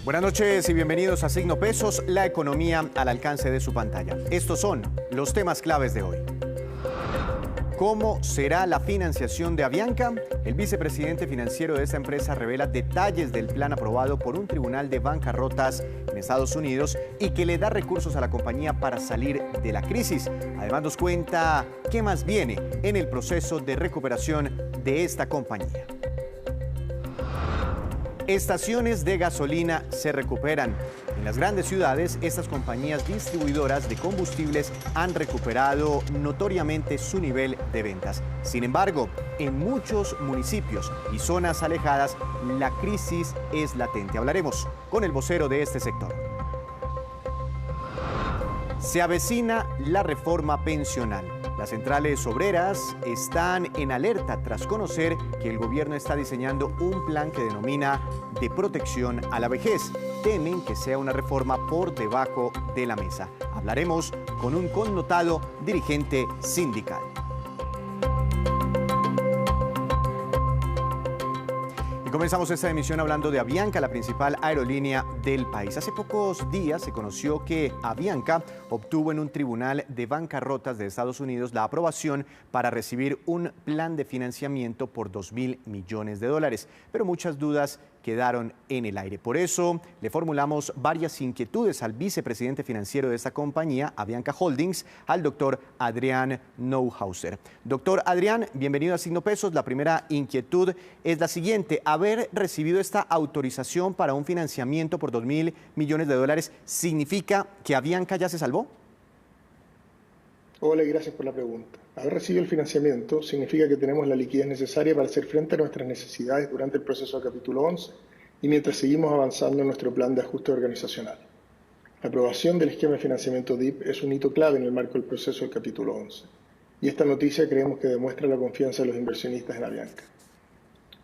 Buenas noches y bienvenidos a Signo Pesos, la economía al alcance de su pantalla. Estos son los temas claves de hoy. ¿Cómo será la financiación de Avianca? El vicepresidente financiero de esta empresa revela detalles del plan aprobado por un tribunal de bancarrotas en Estados Unidos y que le da recursos a la compañía para salir de la crisis. Además nos cuenta qué más viene en el proceso de recuperación de esta compañía. Estaciones de gasolina se recuperan. En las grandes ciudades, estas compañías distribuidoras de combustibles han recuperado notoriamente su nivel de ventas. Sin embargo, en muchos municipios y zonas alejadas, la crisis es latente. Hablaremos con el vocero de este sector. Se avecina la reforma pensional. Las centrales obreras están en alerta tras conocer que el gobierno está diseñando un plan que denomina de protección a la vejez. Temen que sea una reforma por debajo de la mesa. Hablaremos con un connotado dirigente sindical. Comenzamos esta emisión hablando de Avianca, la principal aerolínea del país. Hace pocos días se conoció que Avianca obtuvo en un tribunal de bancarrotas de Estados Unidos la aprobación para recibir un plan de financiamiento por $2.000 millones. Pero muchas dudas quedaron en el aire. Por eso le formulamos varias inquietudes al vicepresidente financiero de esta compañía, Avianca Holdings, al doctor Adrián Neuhauser. Doctor Adrián, bienvenido a Signo Pesos. La primera inquietud es la siguiente. Haber recibido esta autorización para un financiamiento por $2.000 millones, ¿significa que Avianca ya se salvó? Hola y gracias por la pregunta. Haber recibido el financiamiento significa que tenemos la liquidez necesaria para hacer frente a nuestras necesidades durante el proceso de capítulo 11 y mientras seguimos avanzando en nuestro plan de ajuste organizacional. La aprobación del esquema de financiamiento DIP es un hito clave en el marco del proceso del capítulo 11 y esta noticia creemos que demuestra la confianza de los inversionistas en Avianca.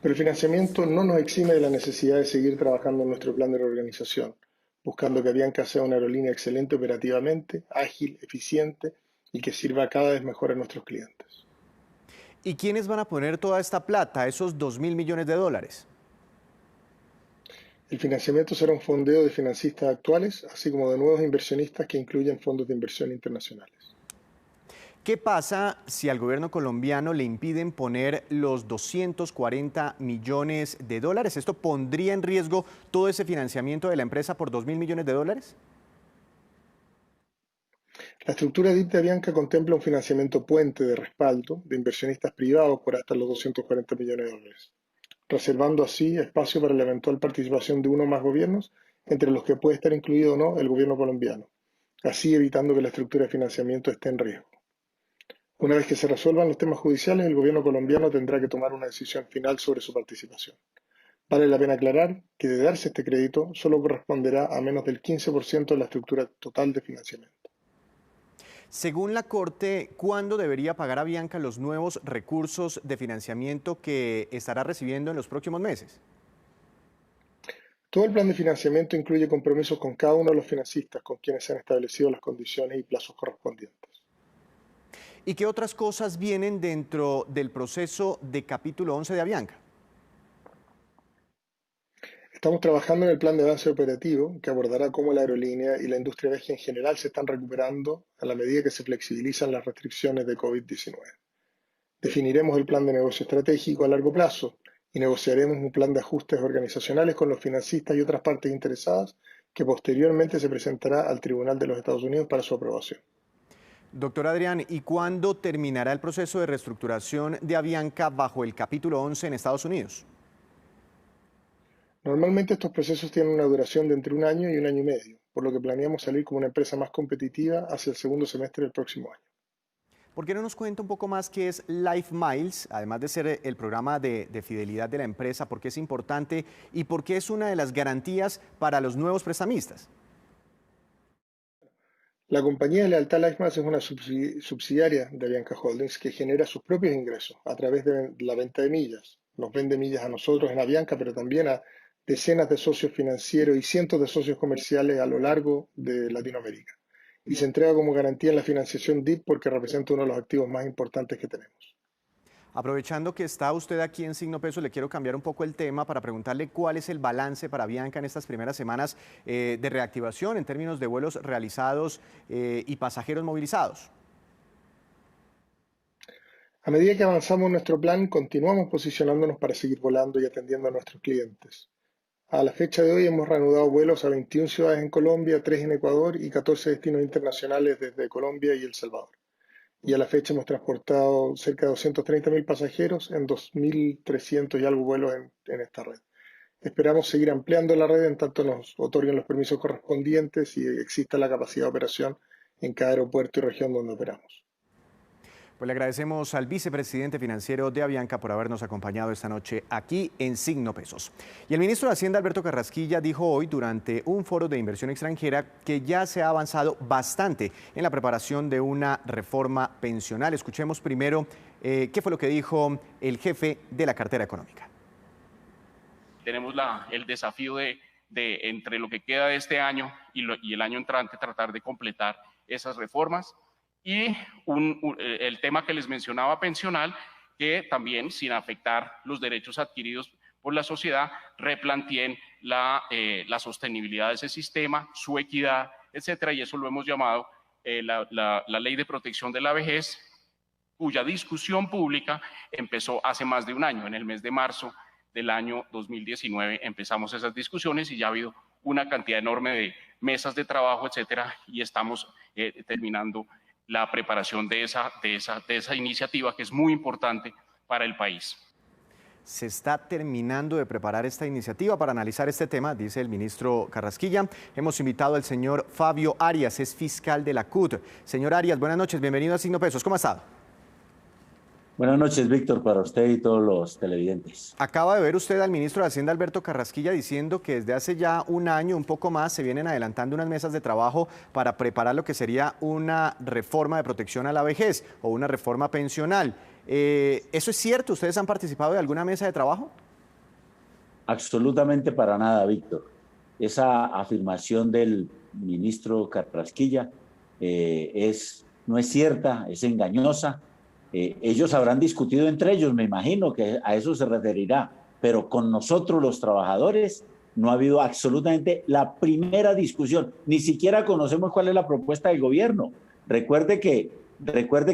Pero el financiamiento no nos exime de la necesidad de seguir trabajando en nuestro plan de reorganización, buscando que Avianca sea una aerolínea excelente operativamente, ágil, eficiente y que sirva cada vez mejor a nuestros clientes. ¿Y quiénes van a poner toda esta plata, esos $2.000 millones? El financiamiento será un fondeo de financistas actuales, así como de nuevos inversionistas que incluyen fondos de inversión internacionales. ¿Qué pasa si al gobierno colombiano le impiden poner los $240 millones? ¿Esto pondría en riesgo todo ese financiamiento de la empresa por $2.000 millones? La estructura DIP de Avianca contempla un financiamiento puente de respaldo de inversionistas privados por hasta los $240 millones, reservando así espacio para la eventual participación de uno o más gobiernos, entre los que puede estar incluido o no el gobierno colombiano, así evitando que la estructura de financiamiento esté en riesgo. Una vez que se resuelvan los temas judiciales, el gobierno colombiano tendrá que tomar una decisión final sobre su participación. Vale la pena aclarar que de darse este crédito solo corresponderá a menos del 15% de la estructura total de financiamiento. Según la Corte, ¿cuándo debería pagar Avianca los nuevos recursos de financiamiento que estará recibiendo en los próximos meses? Todo el plan de financiamiento incluye compromisos con cada uno de los financistas con quienes se han establecido las condiciones y plazos correspondientes. ¿Y qué otras cosas vienen dentro del proceso de capítulo 11 de Avianca? Estamos trabajando en el plan de avance operativo que abordará cómo la aerolínea y la industria aérea en general se están recuperando a la medida que se flexibilizan las restricciones de COVID-19. Definiremos el plan de negocio estratégico a largo plazo y negociaremos un plan de ajustes organizacionales con los financistas y otras partes interesadas que posteriormente se presentará al Tribunal de los Estados Unidos para su aprobación. Doctor Adrián, ¿y cuándo terminará el proceso de reestructuración de Avianca bajo el capítulo 11 en Estados Unidos? Normalmente estos procesos tienen una duración de entre 1 año y 1 año y medio, por lo que planeamos salir como una empresa más competitiva hacia el segundo semestre del próximo año. ¿Por qué no nos cuenta un poco más qué es Life Miles, además de ser el programa de fidelidad de la empresa, por qué es importante y por qué es una de las garantías para los nuevos prestamistas? La compañía de lealtad LifeMiles es una subsidiaria de Avianca Holdings que genera sus propios ingresos a través de la venta de millas. Nos vende millas a nosotros en Avianca, pero también a decenas de socios financieros y cientos de socios comerciales a lo largo de Latinoamérica. Y se entrega como garantía en la financiación DIP porque representa uno de los activos más importantes que tenemos. Aprovechando que está usted aquí en Signo Pesos, le quiero cambiar un poco el tema para preguntarle cuál es el balance para Avianca en estas primeras semanas de reactivación en términos de vuelos realizados y pasajeros movilizados. A medida que avanzamos en nuestro plan, continuamos posicionándonos para seguir volando y atendiendo a nuestros clientes. A la fecha de hoy hemos reanudado vuelos a 21 ciudades en Colombia, 3 en Ecuador y 14 destinos internacionales desde Colombia y El Salvador. Y a la fecha hemos transportado cerca de 230.000 pasajeros en 2.300 y algo vuelos en esta red. Esperamos seguir ampliando la red en tanto nos otorguen los permisos correspondientes y exista la capacidad de operación en cada aeropuerto y región donde operamos. Pues le agradecemos al vicepresidente financiero de Avianca por habernos acompañado esta noche aquí en Signo Pesos. Y el ministro de Hacienda, Alberto Carrasquilla, dijo hoy durante un foro de inversión extranjera que ya se ha avanzado bastante en la preparación de una reforma pensional. Escuchemos primero qué fue lo que dijo el jefe de la cartera económica. Tenemos el desafío de entre lo que queda de este año y el año entrante tratar de completar esas reformas. Y el tema que les mencionaba pensional, que también sin afectar los derechos adquiridos por la sociedad, replanteen la sostenibilidad de ese sistema, su equidad, etcétera, y eso lo hemos llamado la Ley de Protección de la Vejez, cuya discusión pública empezó hace más de un año. En el mes de marzo del año 2019 empezamos esas discusiones y ya ha habido una cantidad enorme de mesas de trabajo, etcétera, y estamos terminando la preparación de esa iniciativa que es muy importante para el país. Se está terminando de preparar esta iniciativa para analizar este tema, dice el ministro Carrasquilla. Hemos invitado al señor Fabio Arias, es fiscal de la CUT. Señor Arias, buenas noches, bienvenido a Signo Pesos. ¿Cómo ha estado? Buenas noches, Víctor, para usted y todos los televidentes. Acaba de ver usted al ministro de Hacienda, Alberto Carrasquilla, diciendo que desde hace ya un año, un poco más, se vienen adelantando unas mesas de trabajo para preparar lo que sería una reforma de protección a la vejez o una reforma pensional. ¿Eso es cierto? ¿Ustedes han participado de alguna mesa de trabajo? Absolutamente para nada, Víctor. Esa afirmación del ministro Carrasquilla no es cierta, es engañosa. Ellos habrán discutido entre ellos, me imagino que a eso se referirá, pero con nosotros los trabajadores no ha habido absolutamente la primera discusión, ni siquiera conocemos cuál es la propuesta del gobierno. Recuerde que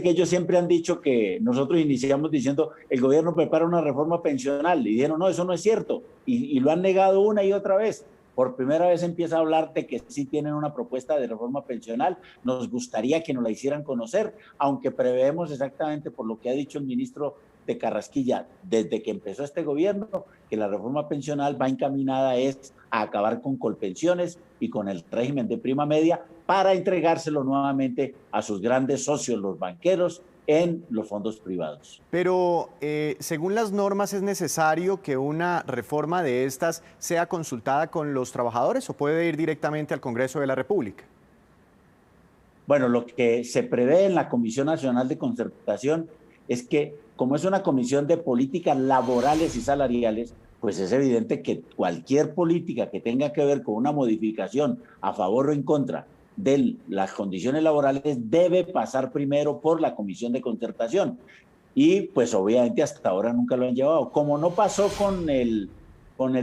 ellos siempre han dicho que nosotros iniciamos diciendo el gobierno prepara una reforma pensional y dijeron no, eso no es cierto y lo han negado una y otra vez. Por primera vez empieza a hablar de que sí tienen una propuesta de reforma pensional. Nos gustaría que nos la hicieran conocer, aunque preveemos exactamente por lo que ha dicho el ministro de Carrasquilla desde que empezó este gobierno, que la reforma pensional va encaminada a acabar con colpensiones y con el régimen de prima media para entregárselo nuevamente a sus grandes socios, los banqueros, en los fondos privados. Pero según las normas, ¿es necesario que una reforma de estas sea consultada con los trabajadores o puede ir directamente al Congreso de la República? Bueno, lo que se prevé en la Comisión Nacional de Concertación es que, como es una comisión de políticas laborales y salariales, pues es evidente que cualquier política que tenga que ver con una modificación a favor o en contra de las condiciones laborales debe pasar primero por la Comisión de Concertación. Y pues obviamente hasta ahora nunca lo han llevado, como no pasó con el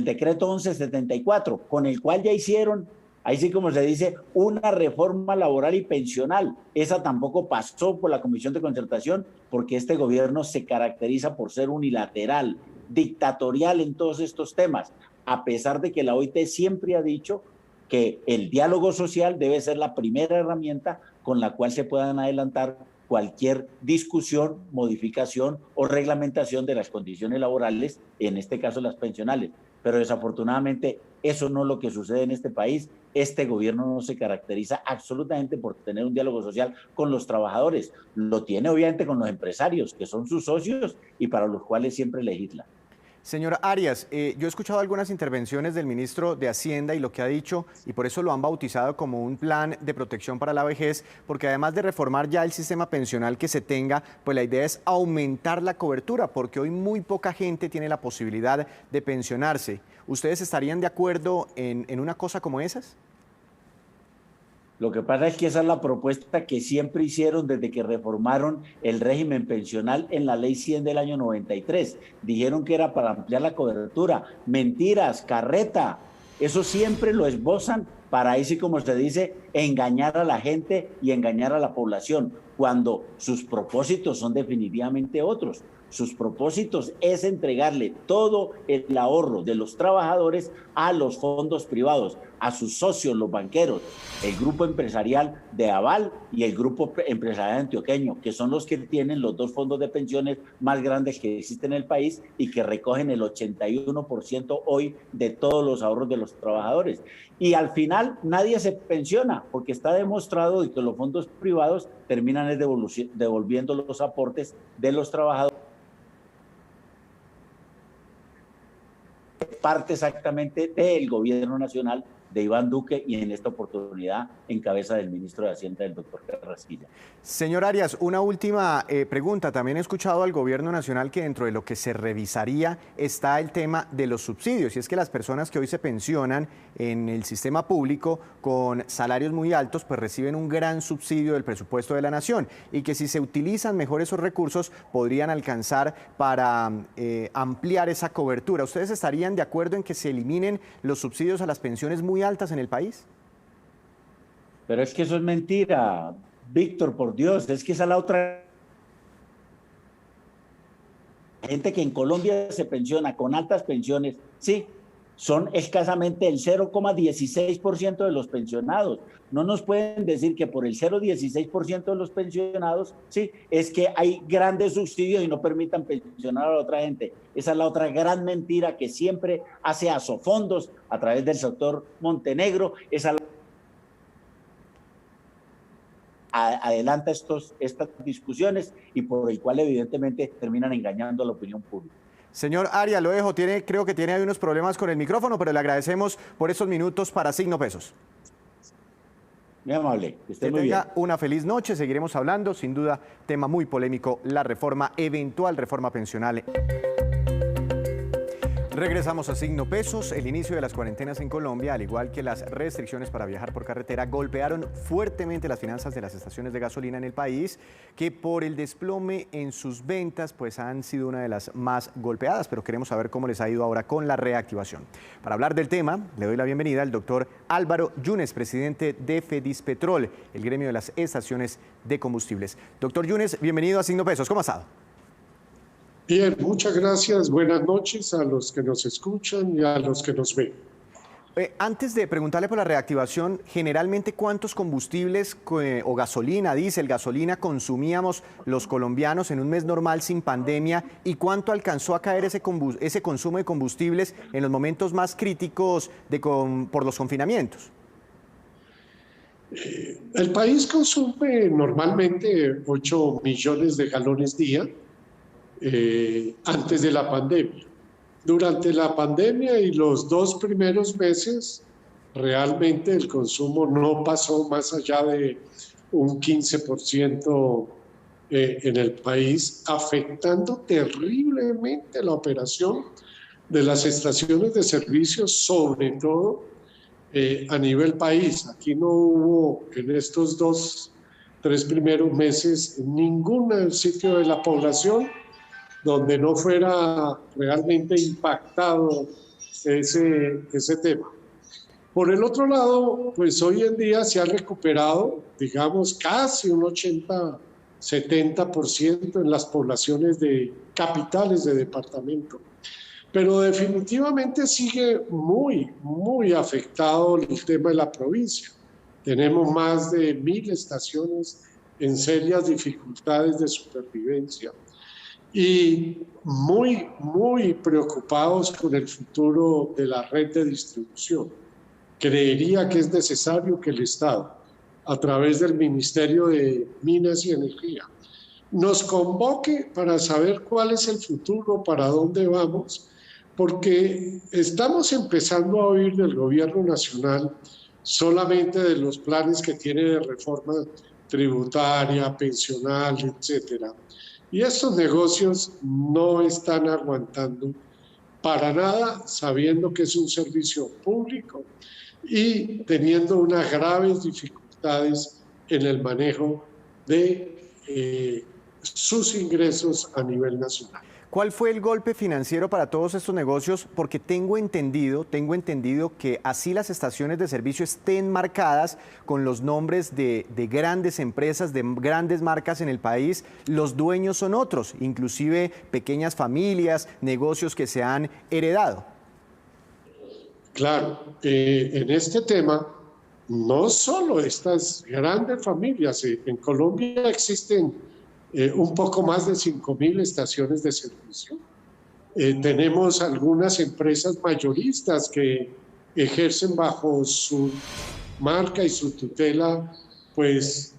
decreto 1174, con el cual ya hicieron, ahí sí como se dice, una reforma laboral y pensional. Esa tampoco pasó por la Comisión de Concertación porque este gobierno se caracteriza por ser unilateral, dictatorial en todos estos temas, a pesar de que la OIT siempre ha dicho que el diálogo social debe ser la primera herramienta con la cual se puedan adelantar cualquier discusión, modificación o reglamentación de las condiciones laborales, en este caso las pensionales. Pero desafortunadamente eso no es lo que sucede en este país. Este gobierno no se caracteriza absolutamente por tener un diálogo social con los trabajadores. Lo tiene obviamente con los empresarios, que son sus socios y para los cuales siempre legisla. Señor Arias, yo he escuchado algunas intervenciones del ministro de Hacienda y lo que ha dicho, y por eso lo han bautizado como un plan de protección para la vejez, porque además de reformar ya el sistema pensional que se tenga, pues la idea es aumentar la cobertura, porque hoy muy poca gente tiene la posibilidad de pensionarse. ¿Ustedes estarían de acuerdo en una cosa como esas? Lo que pasa es que esa es la propuesta que siempre hicieron desde que reformaron el régimen pensional en la Ley 100 del año 93. Dijeron que era para ampliar la cobertura. Mentiras, carreta. Eso siempre lo esbozan para ahí sí, como se dice, engañar a la gente y engañar a la población, cuando sus propósitos son definitivamente otros. Sus propósitos es entregarle todo el ahorro de los trabajadores a los fondos privados, a sus socios, los banqueros, el grupo empresarial de Aval y el grupo empresarial antioqueño, que son los que tienen los dos fondos de pensiones más grandes que existen en el país y que recogen el 81% hoy de todos los ahorros de los trabajadores. Y al final nadie se pensiona, porque está demostrado que los fondos privados terminan devolviendo los aportes de los trabajadores. Parte exactamente del gobierno nacional de Iván Duque y en esta oportunidad en cabeza del ministro de Hacienda, el doctor Carrasquilla. Señor Arias, una última pregunta. También he escuchado al gobierno nacional que dentro de lo que se revisaría está el tema de los subsidios. Y es que las personas que hoy se pensionan en el sistema público con salarios muy altos, pues reciben un gran subsidio del presupuesto de la nación. Y que si se utilizan mejor esos recursos, podrían alcanzar para ampliar esa cobertura. ¿Ustedes estarían de acuerdo en que se eliminen los subsidios a las pensiones muy altas en el país? Pero es que eso es mentira, Víctor, por Dios, es que esa es la otra. Gente que en Colombia se pensiona con altas pensiones, sí, son escasamente el 0,16% de los pensionados. No nos pueden decir que por el 0,16% de los pensionados, sí, es que hay grandes subsidios y no permitan pensionar a la otra gente. Esa es la otra gran mentira que siempre hace Asofondos a través del sector Montenegro. Esa adelanta estas discusiones y por el cual evidentemente terminan engañando a la opinión pública. Señor Arias, lo dejo, creo que tiene ahí unos problemas con el micrófono, pero le agradecemos por estos minutos para Signo Pesos. Muy amable, que esté muy bien. Que tenga una feliz noche, seguiremos hablando, sin duda, tema muy polémico, la eventual reforma pensional. Regresamos a Signo Pesos. El inicio de las cuarentenas en Colombia, al igual que las restricciones para viajar por carretera, golpearon fuertemente las finanzas de las estaciones de gasolina en el país, que por el desplome en sus ventas pues han sido una de las más golpeadas, pero queremos saber cómo les ha ido ahora con la reactivación. Para hablar del tema, le doy la bienvenida al doctor Álvaro Yunes, presidente de Fedispetrol, el gremio de las estaciones de combustibles. Doctor Yunes, bienvenido a Signo Pesos. ¿Cómo ha estado? Bien, muchas gracias. Buenas noches a los que nos escuchan y a los que nos ven. Antes de preguntarle por la reactivación, generalmente ¿cuántos combustibles o gasolina, diésel, gasolina consumíamos los colombianos en un mes normal sin pandemia? ¿Y cuánto alcanzó a caer ese consumo de combustibles en los momentos más críticos por los confinamientos? El país consume normalmente 8 millones de galones día. Antes de la pandemia. Durante la pandemia y los 2 primeros meses, realmente el consumo no pasó más allá de un 15% en el país, afectando terriblemente la operación de las estaciones de servicio, sobre todo a nivel país. Aquí no hubo en estos 3 primeros meses ningún sitio de la población donde no fuera realmente impactado ese tema. Por el otro lado, pues hoy en día se ha recuperado, digamos, casi un 80-70% en las poblaciones de capitales de departamento, pero definitivamente sigue muy afectado el tema de la provincia. Tenemos más de 1.000 estaciones en serias dificultades de supervivencia. Y muy preocupados con el futuro de la red de distribución. Creería que es necesario que el Estado, a través del Ministerio de Minas y Energía, nos convoque para saber cuál es el futuro, para dónde vamos, porque estamos empezando a oír del gobierno nacional solamente de los planes que tiene de reforma tributaria, pensional, etcétera. Y estos negocios no están aguantando para nada, sabiendo que es un servicio público y teniendo unas graves dificultades dificultades en el manejo de sus ingresos a nivel nacional. ¿Cuál fue el golpe financiero para todos estos negocios? Porque tengo entendido que así las estaciones de servicio estén marcadas con los nombres de grandes empresas, de grandes marcas en el país, los dueños son otros, inclusive pequeñas familias, negocios que se han heredado. Claro, en este tema, no solo estas grandes familias, en Colombia existen un poco más de 5.000 estaciones de servicio. Tenemos algunas empresas mayoristas que ejercen bajo su marca y su tutela, pues,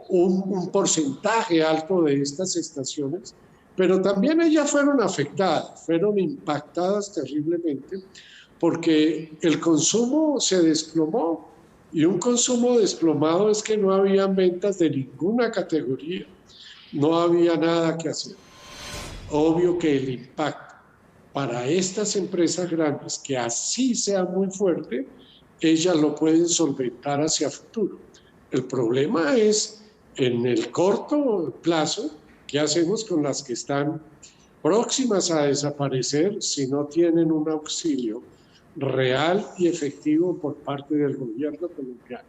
un porcentaje alto de estas estaciones, pero también ellas fueron afectadas, fueron impactadas terriblemente porque el consumo se desplomó. Y un consumo desplomado es que no habían ventas de ninguna categoría, no había nada que hacer. Obvio que el impacto para estas empresas grandes, que así sea muy fuerte, ellas lo pueden solventar hacia futuro. El problema es en el corto plazo, ¿qué hacemos con las que están próximas a desaparecer si no tienen un auxilio real y efectivo por parte del gobierno colombiano?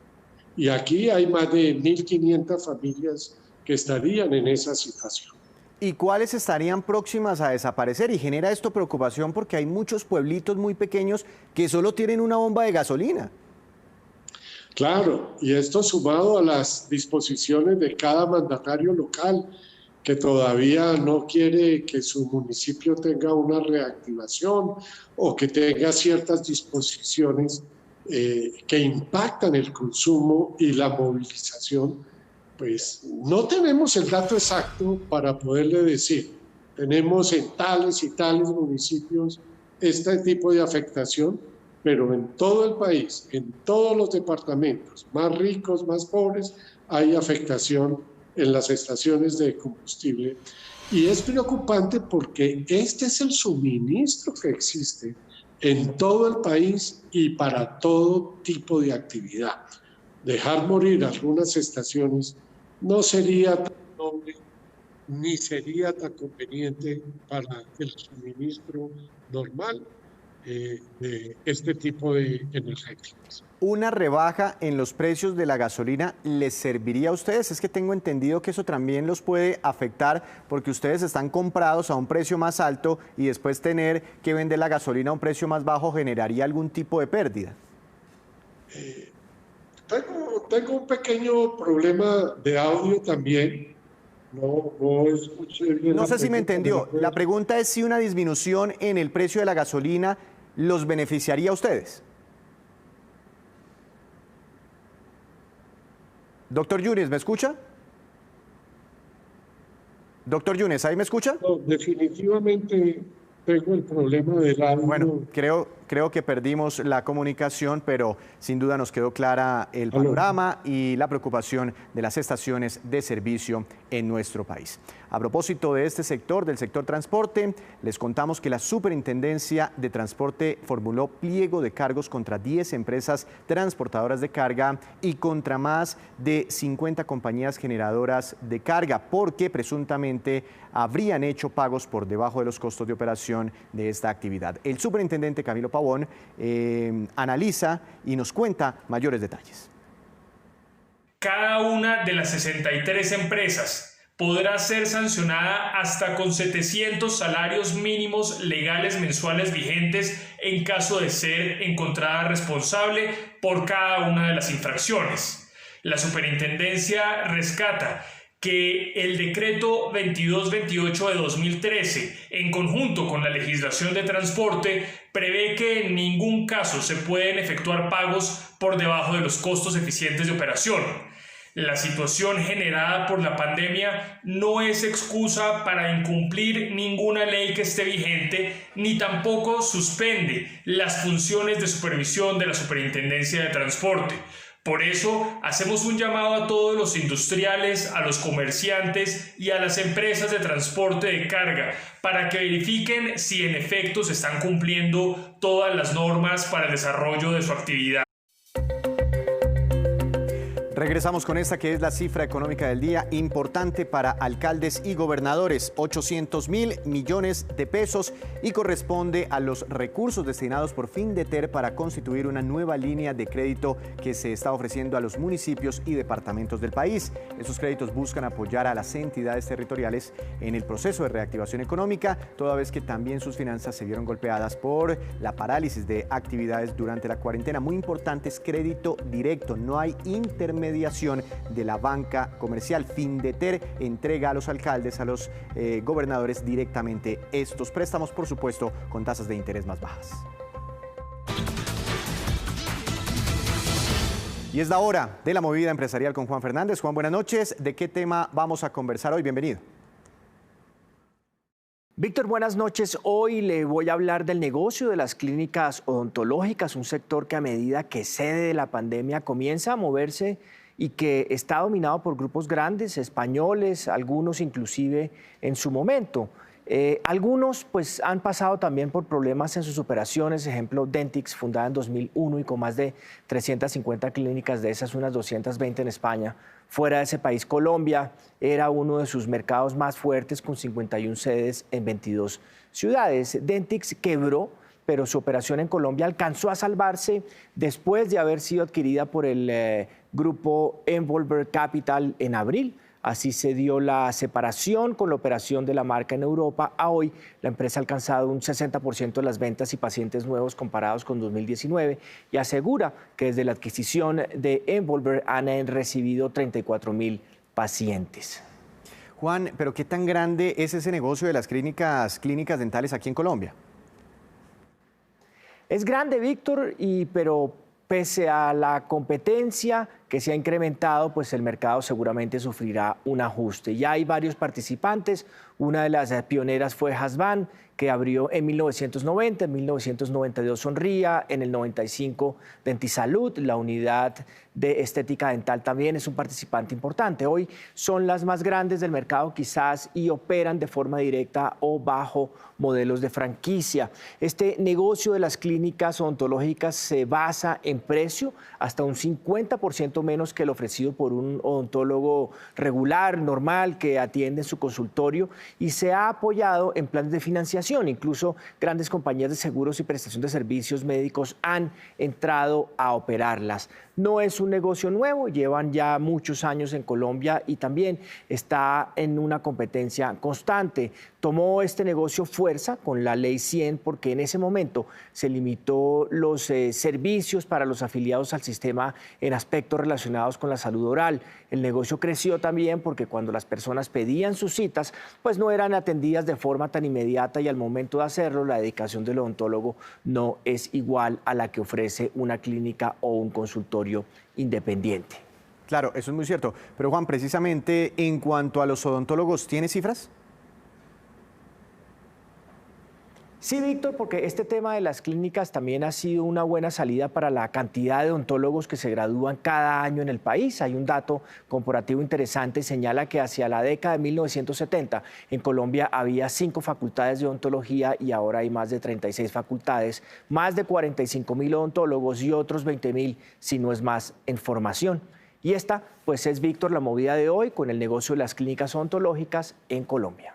Y aquí hay más de 1.500 familias que estarían en esa situación. ¿Y cuáles estarían próximas a desaparecer? Y genera esto preocupación porque hay muchos pueblitos muy pequeños que solo tienen una bomba de gasolina. Claro, y esto sumado a las disposiciones de cada mandatario local, que todavía no quiere que su municipio tenga una reactivación o que tenga ciertas disposiciones que impactan el consumo y la movilización, pues no tenemos el dato exacto para poderle decir, tenemos en tales y tales municipios este tipo de afectación, pero en todo el país, en todos los departamentos, más ricos, más pobres, hay afectación en las estaciones de combustible. Y es preocupante porque este es el suministro que existe en todo el país y para todo tipo de actividad. Dejar morir algunas estaciones no sería tan noble ni sería tan conveniente para el suministro normal de este tipo de energéticos. ¿Una rebaja en los precios de la gasolina les serviría a ustedes? Es que tengo entendido que eso también los puede afectar porque ustedes están comprados a un precio más alto y después tener que vender la gasolina a un precio más bajo generaría algún tipo de pérdida. Tengo un pequeño problema de audio también. No escuché bien. No sé si me entendió. La pregunta es si una disminución en el precio de la gasolina los beneficiaría a ustedes. Doctor Yunes, ¿me escucha? Doctor Yunes, ¿ahí me escucha? No, definitivamente tengo el problema del audio. Bueno, creo que perdimos la comunicación, pero sin duda nos quedó clara el panorama y la preocupación de las estaciones de servicio en nuestro país. A propósito de este sector, del sector transporte, les contamos que la Superintendencia de Transporte formuló pliego de cargos contra 10 empresas transportadoras de carga y contra más de 50 compañías generadoras de carga, porque presuntamente habrían hecho pagos por debajo de los costos de operación de esta actividad. El superintendente Camilo Pavón analiza y nos cuenta mayores detalles. Cada una de las 63 empresas podrá ser sancionada hasta con 700 salarios mínimos legales mensuales vigentes en caso de ser encontrada responsable por cada una de las infracciones. La superintendencia rescata que el decreto 2228 de 2013, en conjunto con la legislación de transporte, prevé que en ningún caso se pueden efectuar pagos por debajo de los costos eficientes de operación. La situación generada por la pandemia no es excusa para incumplir ninguna ley que esté vigente, ni tampoco suspende las funciones de supervisión de la Superintendencia de Transporte. Por eso, hacemos un llamado a todos los industriales, a los comerciantes y a las empresas de transporte de carga para que verifiquen si en efecto se están cumpliendo todas las normas para el desarrollo de su actividad. Regresamos con esta que es la cifra económica del día, importante para alcaldes y gobernadores, 800.000 millones de pesos y corresponde a los recursos destinados por Findeter para constituir una nueva línea de crédito que se está ofreciendo a los municipios y departamentos del país. Esos créditos buscan apoyar a las entidades territoriales en el proceso de reactivación económica, toda vez que también sus finanzas se vieron golpeadas por la parálisis de actividades durante la cuarentena. Muy importante, es crédito directo, no hay intermediación de la banca comercial. Findeter entrega a los alcaldes, a los gobernadores directamente estos préstamos, por supuesto, con tasas de interés más bajas. Y es la hora de la movida empresarial con Juan Fernández. Juan, buenas noches. ¿De qué tema vamos a conversar hoy? Bienvenido. Víctor, buenas noches. Hoy le voy a hablar del negocio de las clínicas odontológicas, un sector que a medida que cede de la pandemia comienza a moverse y que está dominado por grupos grandes, españoles, algunos inclusive en su momento. Algunos pues han pasado también por problemas en sus operaciones, ejemplo Dentix, fundada en 2001 y con más de 350 clínicas, de esas unas 220 en España. Fuera de ese país, Colombia era uno de sus mercados más fuertes con 51 sedes en 22 ciudades. Dentix quebró, pero su operación en Colombia alcanzó a salvarse después de haber sido adquirida por el grupo Envolver Capital en abril. Así se dio la separación con la operación de la marca en Europa. A hoy, la empresa ha alcanzado un 60% de las ventas y pacientes nuevos comparados con 2019 y asegura que desde la adquisición de Envolver han recibido 34.000 pacientes. Juan, ¿pero qué tan grande es ese negocio de las clínicas dentales aquí en Colombia? Es grande, Víctor, pero pese a la competencia que se ha incrementado, pues el mercado seguramente sufrirá un ajuste. Ya hay varios participantes. Una de las pioneras fue Hasban, que abrió en 1990, en 1992 Sonría, en el 95 Dentisalud, la unidad de estética dental también es un participante importante. Hoy son las más grandes del mercado quizás y operan de forma directa o bajo modelos de franquicia. Este negocio de las clínicas odontológicas se basa en precio hasta un 50% menos que el ofrecido por un odontólogo regular, normal, que atiende en su consultorio, y se ha apoyado en planes de financiación. Incluso grandes compañías de seguros y prestación de servicios médicos han entrado a operarlas. No es un negocio nuevo, llevan ya muchos años en Colombia y también está en una competencia constante. Tomó este negocio fuerza con la Ley 100 porque en ese momento se limitó los servicios para los afiliados al sistema en aspectos relacionados con la salud oral. El negocio creció también porque cuando las personas pedían sus citas, pues no eran atendidas de forma tan inmediata y al momento de hacerlo, la dedicación del odontólogo no es igual a la que ofrece una clínica o un consultorio independiente. Claro, eso es muy cierto. Pero Juan, precisamente en cuanto a los odontólogos, ¿tiene cifras? Sí, Víctor, porque este tema de las clínicas también ha sido una buena salida para la cantidad de odontólogos que se gradúan cada año en el país. Hay un dato comparativo interesante, señala que hacia la década de 1970 en Colombia había 5 facultades de odontología y ahora hay más de 36 facultades, más de 45.000 odontólogos y otros 20.000, si no es más, en formación. Y esta, pues es, Víctor, la movida de hoy con el negocio de las clínicas odontológicas en Colombia.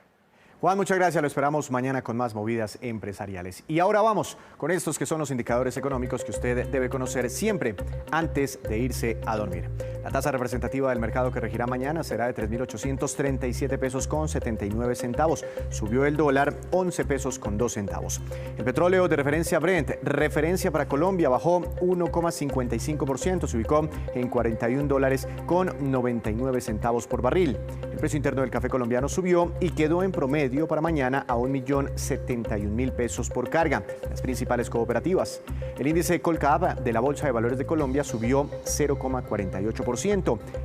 Juan, muchas gracias. Lo esperamos mañana con más movidas empresariales. Y ahora vamos con estos que son los indicadores económicos que usted debe conocer siempre antes de irse a dormir. La tasa representativa del mercado que regirá mañana será de 3.837 pesos con 79 centavos. Subió el dólar 11 pesos con 2 centavos. El petróleo de referencia Brent, referencia para Colombia, bajó 1,55%, se ubicó en $41 con 99 centavos por barril. El precio interno del café colombiano subió y quedó en promedio para mañana a 1.071.000 pesos por carga. Las principales cooperativas. El índice Colcap de la Bolsa de Valores de Colombia subió 0,48%.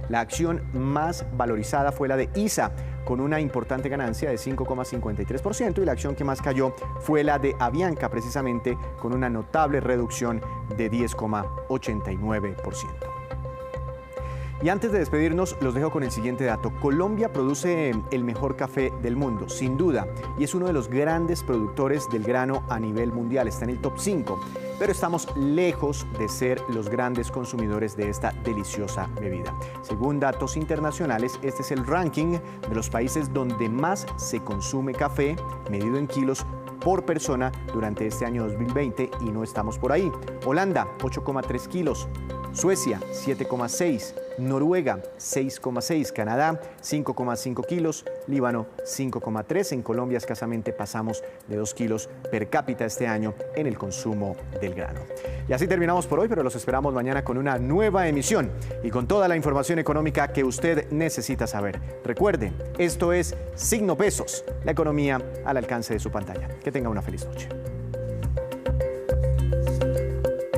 La acción más valorizada fue la de ISA, con una importante ganancia de 5,53%, y la acción que más cayó fue la de Avianca, precisamente con una notable reducción de 10,89%. Y antes de despedirnos, los dejo con el siguiente dato. Colombia produce el mejor café del mundo, sin duda, y es uno de los grandes productores del grano a nivel mundial. Está en el top 5, pero estamos lejos de ser los grandes consumidores de esta deliciosa bebida. Según datos internacionales, este es el ranking de los países donde más se consume café, medido en kilos por persona durante este año 2020, y no estamos por ahí. Holanda, 8,3 kilos. Suecia, 7,6, Noruega, 6,6, Canadá, 5,5 kilos, Líbano, 5,3. En Colombia escasamente pasamos de 2 kilos per cápita este año en el consumo del grano. Y así terminamos por hoy, pero los esperamos mañana con una nueva emisión y con toda la información económica que usted necesita saber. Recuerde, esto es Signo Pesos, la economía al alcance de su pantalla. Que tenga una feliz noche.